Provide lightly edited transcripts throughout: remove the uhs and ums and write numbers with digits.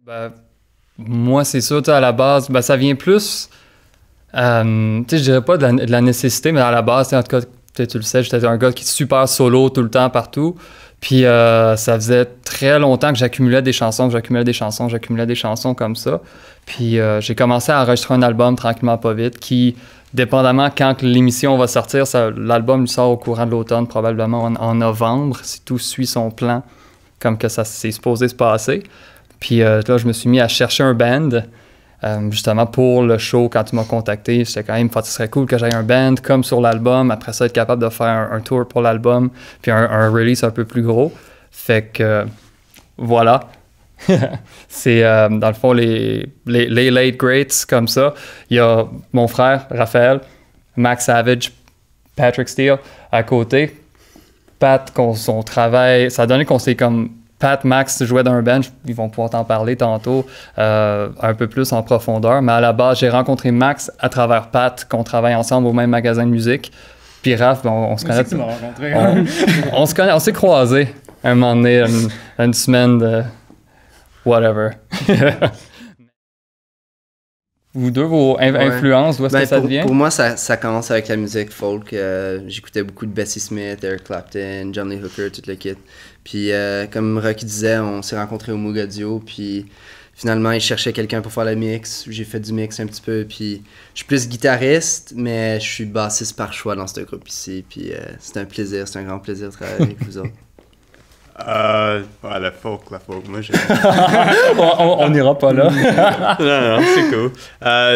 Ben, moi, c'est sûr, tu sais, à la base, ben, ça vient plus, tu sais, je dirais pas de la nécessité, mais à la base, tu sais, en tout cas, tu le sais, j'étais un gars qui est super solo tout le temps, partout. Puis ça faisait très longtemps que j'accumulais des chansons, j'accumulais des chansons comme ça. Puis j'ai commencé à enregistrer un album tranquillement pas vite qui, dépendamment quand l'émission va sortir, l'album lui sort au courant de l'automne, probablement en novembre, si tout suit son plan comme que ça s'est supposé se passer. Puis là, je me suis mis à chercher un band, justement pour le show. Quand tu m'as contacté, j'étais quand même, ce serait cool que j'aie un band comme sur l'album. Après ça, être capable de faire un tour pour l'album, puis un release un peu plus gros. Fait que, voilà. C'est, dans le fond, les late greats comme ça. Il y a mon frère, Raphaël, Max Savage, Patrick Steele à côté. Pat, son travail, ça a donné qu'on s'est comme... Pat, Max jouaient dans un band, ils vont pouvoir t'en parler tantôt un peu plus en profondeur, mais à la base, j'ai rencontré Max à travers Pat, qu'on travaille ensemble au même magasin de musique. Puis Raph, ben, on se connaît. Tu m'as rencontré. On se connaît, on s'est croisés un moment donné, une semaine de whatever. Vous deux, vos influences, d'où est-ce que ça devient? Pour moi, ça commence avec la musique folk. J'écoutais beaucoup de Bessie Smith, Eric Clapton, John Lee Hooker, tout le kit. Puis comme Rocky disait, on s'est rencontrés au Moog-Audio, puis finalement, il cherchait quelqu'un pour faire le mix. J'ai fait du mix un petit peu, puis je suis plus guitariste, mais je suis bassiste par choix dans ce groupe ici. Puis c'est un plaisir, c'est un grand plaisir de travailler avec vous autres. Ouais, la folk, moi j'aime. on n'ira pas là. non, c'est cool.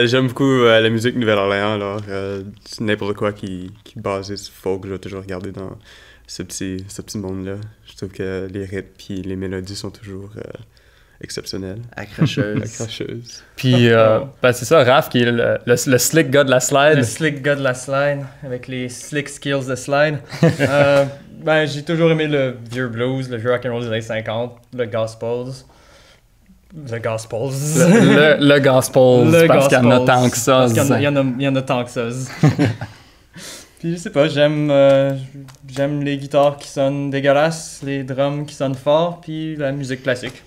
J'aime beaucoup la musique Nouvelle-Orléans, alors n'importe quoi qui est basé sur folk, je vais toujours regarder dans ce petit monde-là. Je trouve que les rythmes et les mélodies sont toujours exceptionnelles. Accrocheuses. Puis, ben c'est ça, Raph qui est le slick gars de la slide. Le slick gars de la slide, avec les slick skills de slide. Ben, j'ai toujours aimé le vieux blues, le vieux rock'n'roll des années 50, le gospels. Le gospels. Le gospel, parce qu'il y en a tant que ça. Parce qu'il y en a tant que ça. Puis je sais pas, j'aime les guitares qui sonnent dégueulasses, les drums qui sonnent fort, puis la musique classique.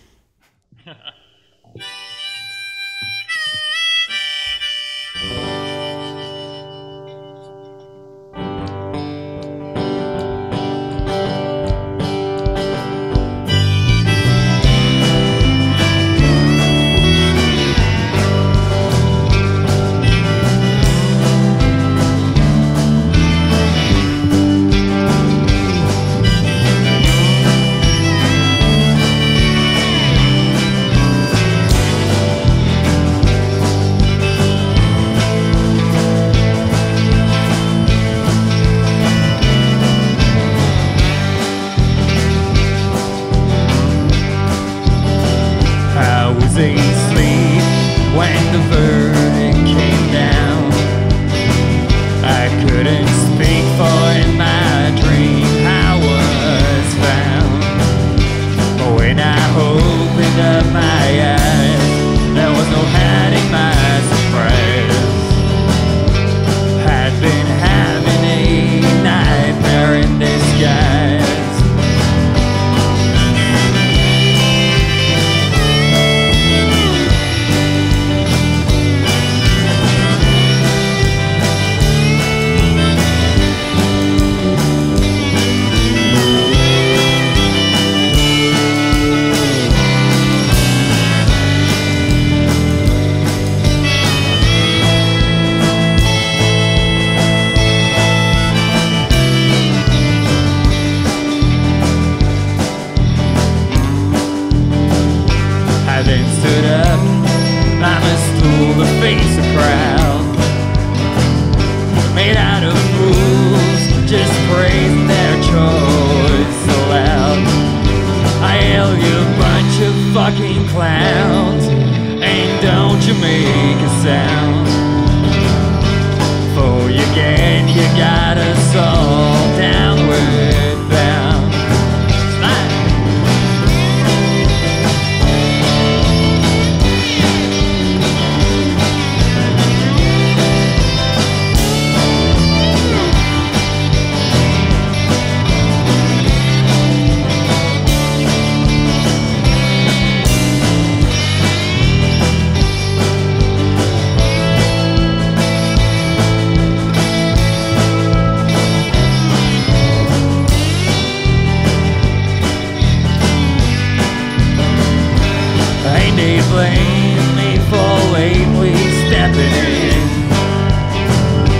blame me for lately stepping in.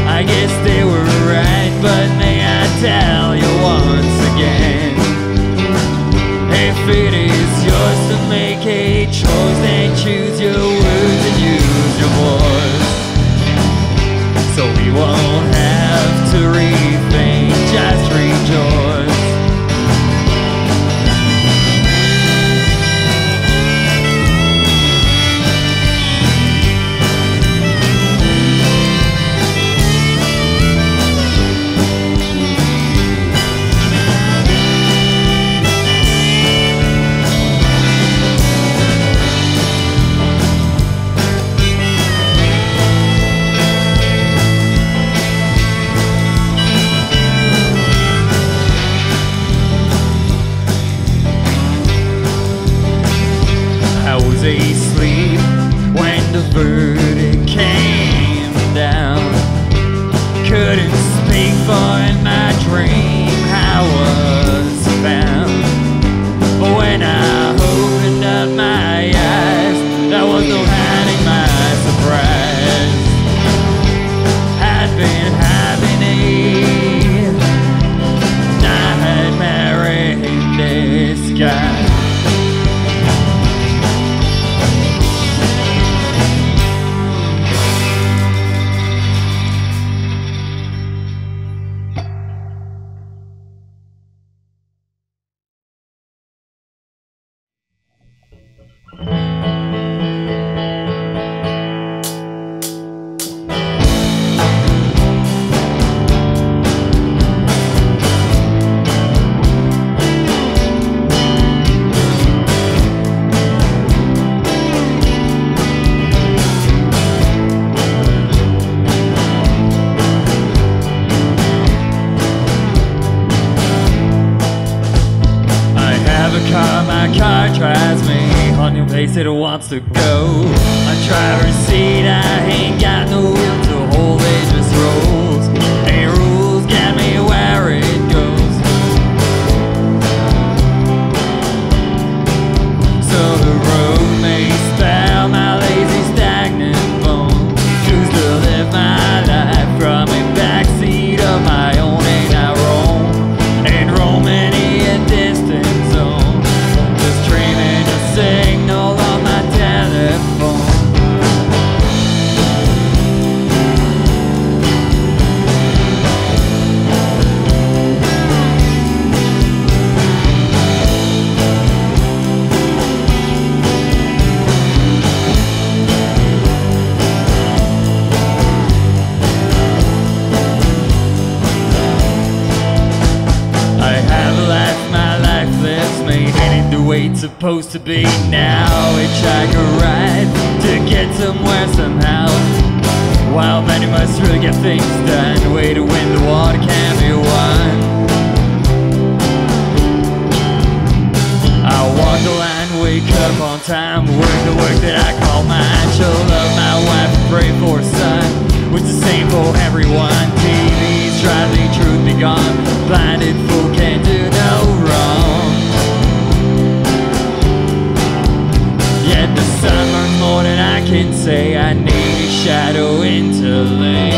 I guess they were right, but may I tell you once again, if it is yours to make a choice, then choose your words and use your voice, so we won't have to rethink, just rejoice. Asleep when the verdict came down. Couldn't speak, for in my dream I was found. But when I opened up my eyes, there was no hiding my surprise. I'd been having a nightmare in disguise. It wants to go. My driver's seat, I ain't got no will to hold it, just rolls. Ain't rules, get me where it goes. So the road may spell my lazy stagnant bones. Choose to live my life from a backseat of my own. Ain't I roam? Ain't roam any a distant zone. Just dreaming a signal on my telephone. I have a life, my life lives me, heading the way it's supposed to be now. Hitchhike a ride to get somewhere somehow. While many must really get things done, the way to win the water can be won. I walk the line, wake up on time, work the work that I call mine. Show love my wife and pray for a son, which is the same for everyone. TV's try the truth be gone, blinded fool can't do no wrong. Yet the sun burns more than I can say. I need a shadow interlink.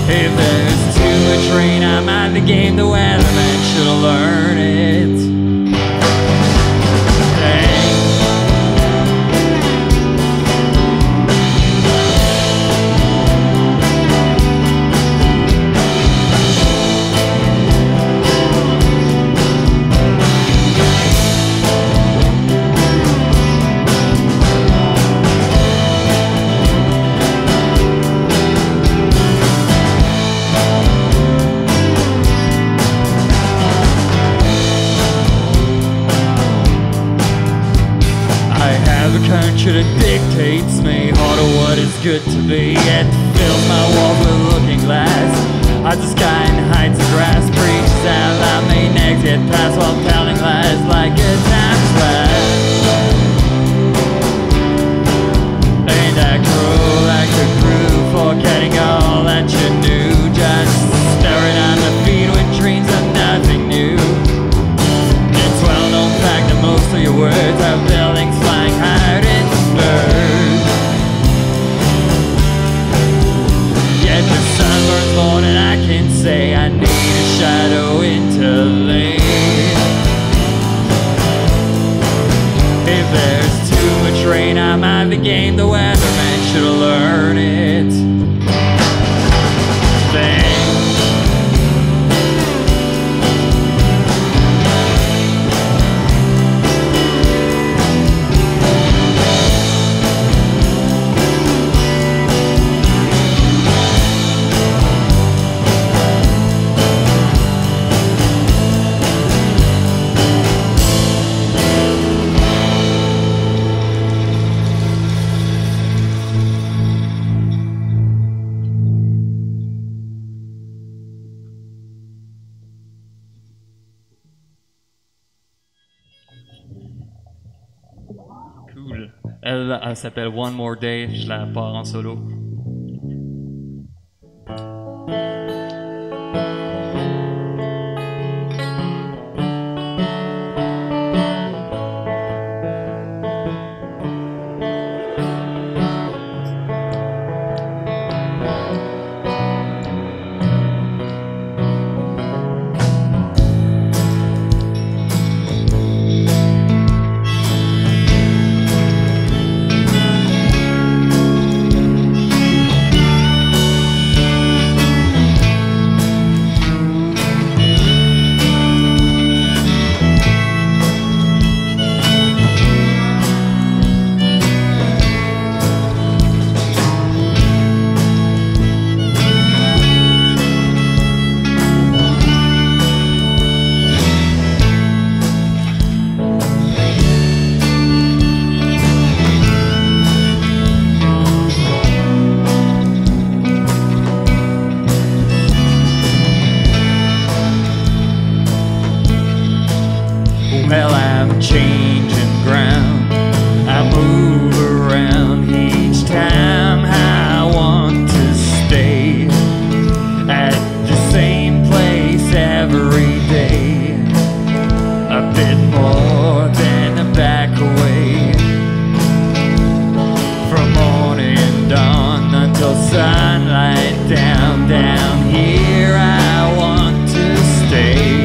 If there's too much rain, I'm out the game. The weatherman should learn it. Country that dictates me all to what is good to be. It fills my walls with looking glass. Hides the sky and hides the grass. Preaches out loud, made next get past while telling lies like a time flash. Ain't that cruel like the crew, forgetting all that you knew, just staring on the feet with dreams of nothing new. It's well known fact that most of your words birds of buildings flying higher than birds. Yet the sun burns more than I can say. I need a shadow into lane. If there's too much rain, I'm out of the game. The weatherman should learn it. Cool. Elle s'appelle One More Day. Je la pars en solo. Well, I'm changing ground. I move around each time I want to stay at the same place every day. A bit more than a back away. From morning dawn until sunlight down here I want to stay.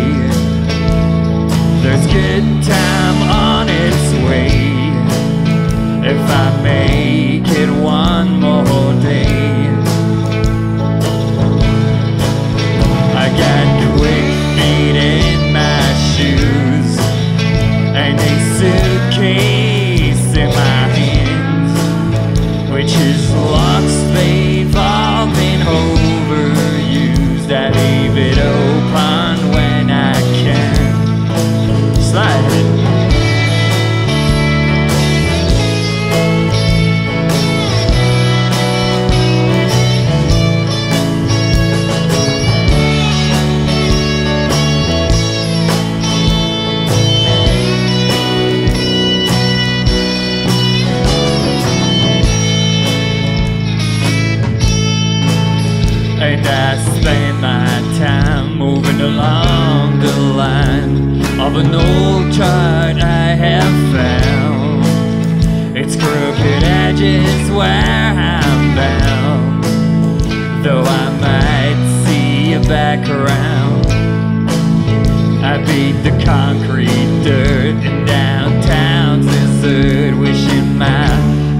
There's good time on its way if I make it one more day. I got quick feet in my shoes and a suitcase in my hands, which is lost. They've all been overused. I leave it open when I can. And I spend my time moving along the line of an old chart I have found. Its crooked edges where I'm bound, though I might see you back around. I beat the concrete dirt in downtown's desert, wishing my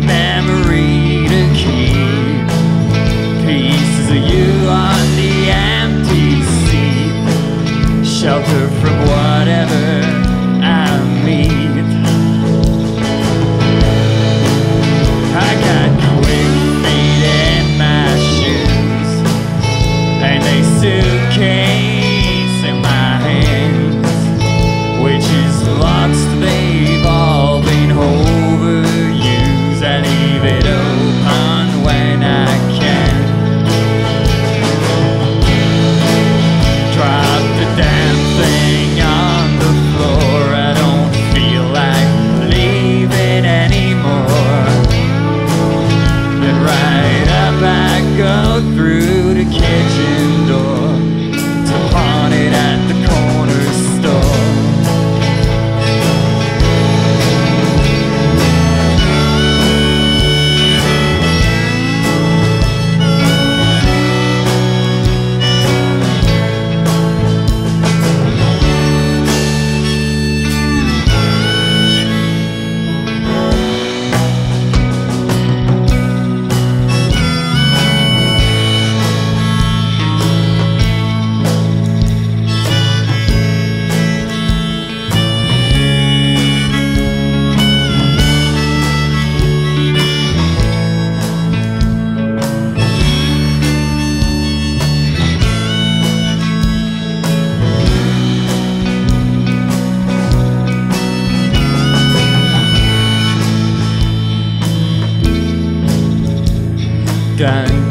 memory to keep pieces of you on the empty seat, shelter from whatever I meet. I got quick feet in my shoes and a suitcase in my hands, which is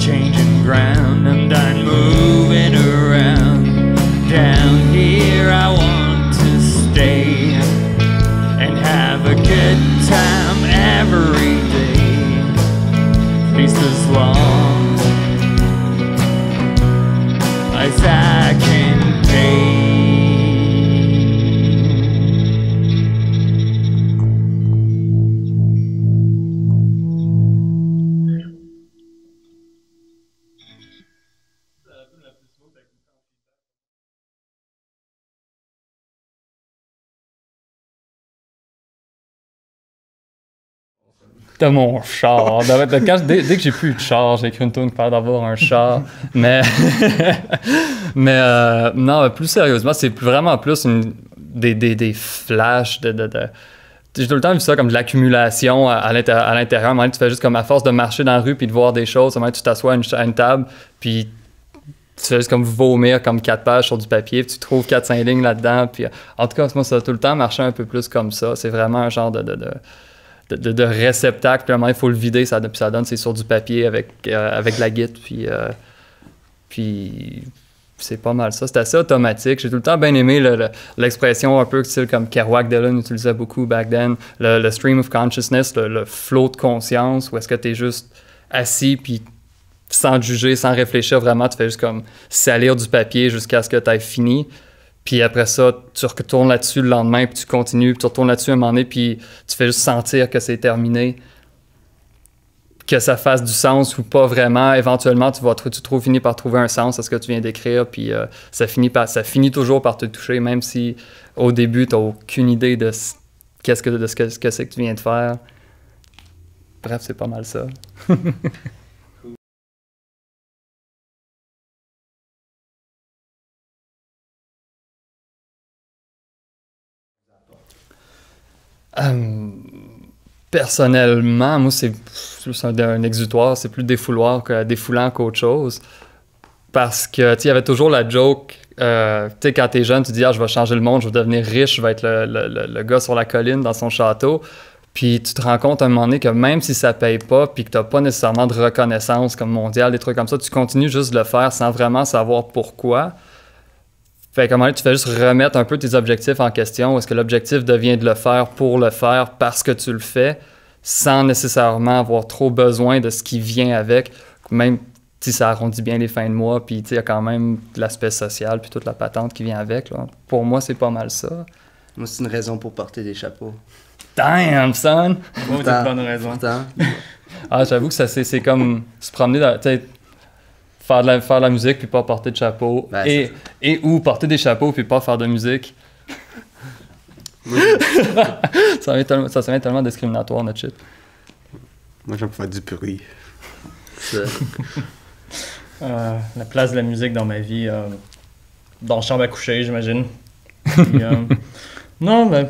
changing ground. I'm done moving around. Down here I want to stay and have a good time every day, at least as long as I can pay. De mon char. Dès que j'ai plus eu de char, j'ai écrit une tune pour d'avoir un char. Mais, non, plus sérieusement, c'est vraiment plus des flashs j'ai tout le temps vu ça comme de l'accumulation à l'intérieur. À un moment donné, tu fais juste comme à force de marcher dans la rue puis de voir des choses. À un moment donné, tu t'assois à une table puis tu fais juste comme vomir comme 4 pages sur du papier puis tu trouves 4-5 lignes là-dedans. Puis, en tout cas, moi, ça a tout le temps marché un peu plus comme ça. C'est vraiment un genre de réceptacle, puis à un moment, il faut le vider, ça donne, c'est sur du papier avec la guitare, puis c'est pas mal ça. C'est assez automatique. J'ai tout le temps bien aimé l'expression un peu style comme Kerouac Dylan utilisait beaucoup back then, le stream of consciousness, le flow de conscience, où est-ce que t'es juste assis, puis sans juger, sans réfléchir vraiment, tu fais juste comme salir du papier jusqu'à ce que t'aies fini. Puis après ça, tu retournes là-dessus le lendemain, puis tu continues, puis tu retournes là-dessus un moment donné, puis tu fais juste sentir que c'est terminé. Que ça fasse du sens ou pas vraiment. Éventuellement, tu finis par trouver un sens à ce que tu viens d'écrire, puis ça finit toujours par te toucher, même si au début, tu n'as aucune idée de ce que c'est que tu viens de faire. Bref, c'est pas mal ça. Personnellement, moi, c'est un exutoire, c'est plus défoulant qu'autre chose. Parce que, tu sais, il y avait toujours la joke, tu sais, quand t'es jeune, tu dis, je vais changer le monde, je vais devenir riche, je vais être le gars sur la colline dans son château. Puis tu te rends compte à un moment donné que même si ça paye pas, puis que t'as pas nécessairement de reconnaissance comme mondiale, des trucs comme ça, tu continues juste de le faire sans vraiment savoir pourquoi. Fait qu'à un moment donné, tu fais juste remettre un peu tes objectifs en question. Est-ce que l'objectif devient de le faire pour le faire parce que tu le fais, sans nécessairement avoir trop besoin de ce qui vient avec, même si ça arrondit bien les fins de mois, puis il y a quand même l'aspect social, puis toute la patente qui vient avec. Là. Pour moi, c'est pas mal ça. Moi, c'est une raison pour porter des chapeaux. Damn, son! Oh, t'as une bonne raison. J'avoue que c'est comme se promener dans... Faire de la musique puis pas porter de chapeau. Ben, ou porter des chapeaux puis pas faire de musique. Ça devient tellement discriminatoire, notre shit. Moi, j'aime faire du bruit. La place de la musique dans ma vie, dans la chambre à coucher, j'imagine. Puis, non, mais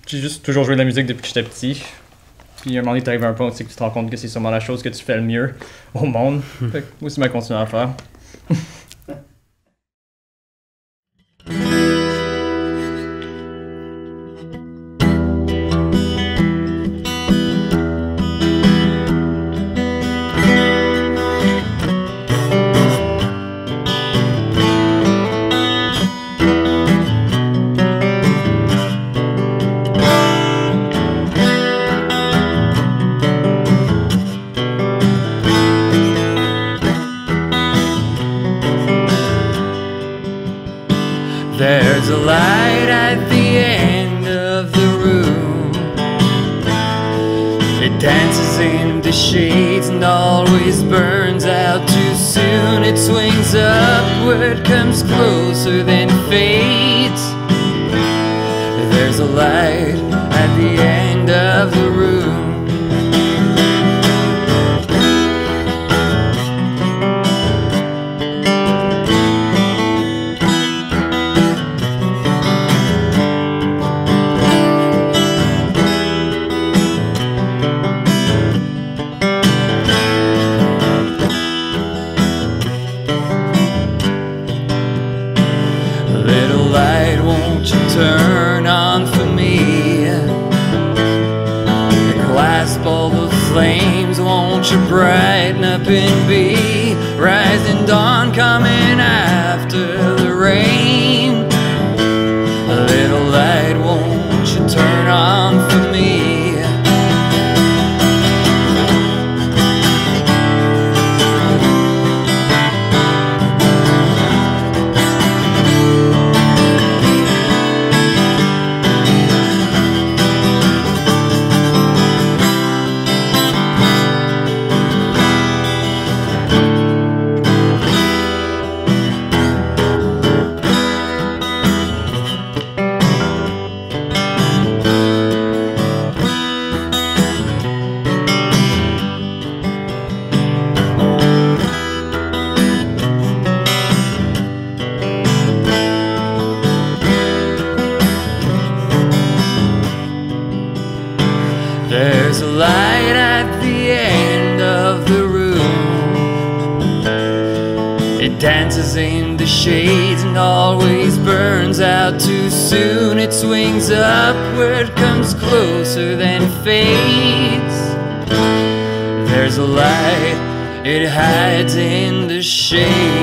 j'ai juste toujours joué de la musique depuis que j'étais petit. Puis à un moment donné, t'arrives à un point où tu te rends compte que c'est sûrement la chose que tu fais le mieux au monde. Fait que moi, c'est ma continuer à faire. There's a light at the end of the room. It dances in the shades and always burns out too soon. It swings upward, comes closer, then fades. There's a light at the end of the room. Turn on for me and clasp all those flames, won't you brighten up and be rising dawn coming after the rain? A little light, won't you turn on for me? There's a light at the end of the room. It dances in the shades and always burns out too soon. It swings upward, comes closer, then fades. There's a light, it hides in the shade.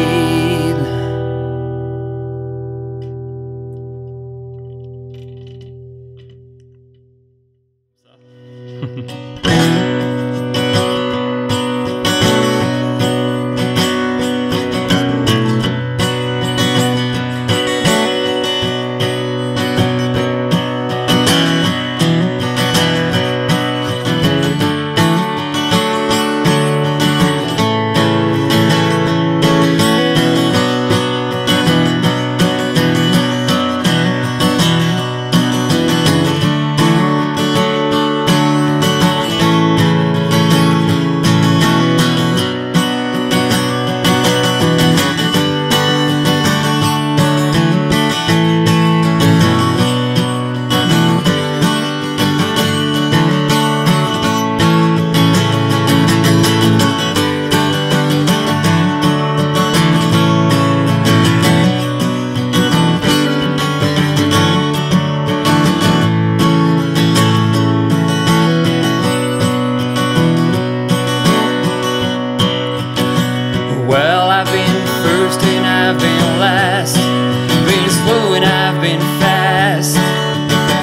Well, I've been first and I've been last, been slow and I've been fast,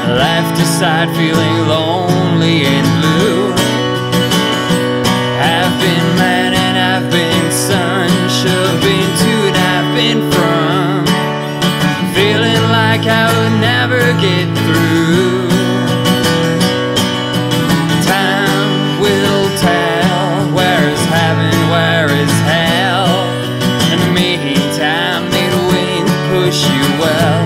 left aside feeling lonely and blue. I've been man and I've been son, shoved into and I've been from, feeling like I would never get through. Time will tell, where is heaven, where is hell? Push you well,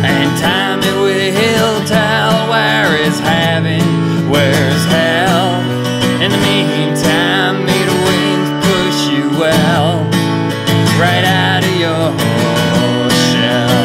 and time it will tell, where is heaven, where's hell? In the meantime, may the winds push you well, right out of your shell.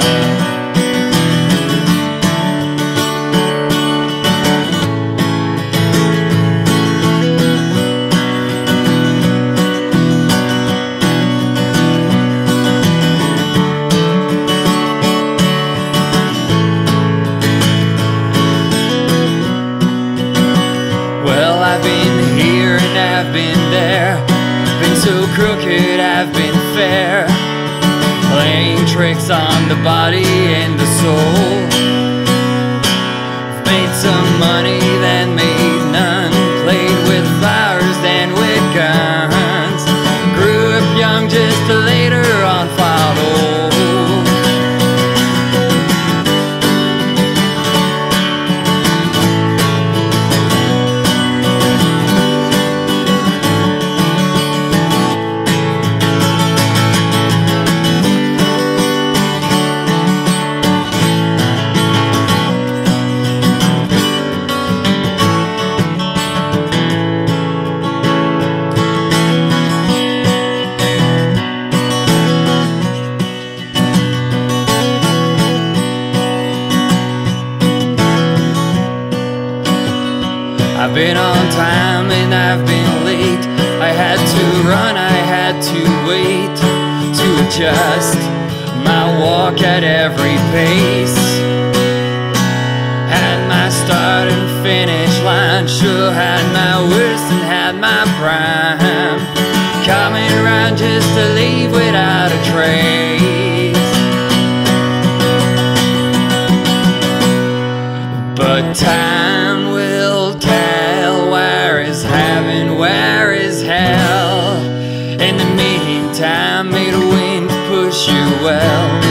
I've been here and I've been there, been so crooked, I've been fair, playing tricks on the body and the soul. I've made some money, then made none, played with flowers, then with guns, grew up young just to later on fall old. I've been on time and I've been late, I had to run, I had to wait, to adjust my walk at every pace, had my start and finish line mine sure had my worst and had my prime. Coming around just to leave without a trace. But time will tell, where is heaven, where is hell? In the meantime, may the wind push you well.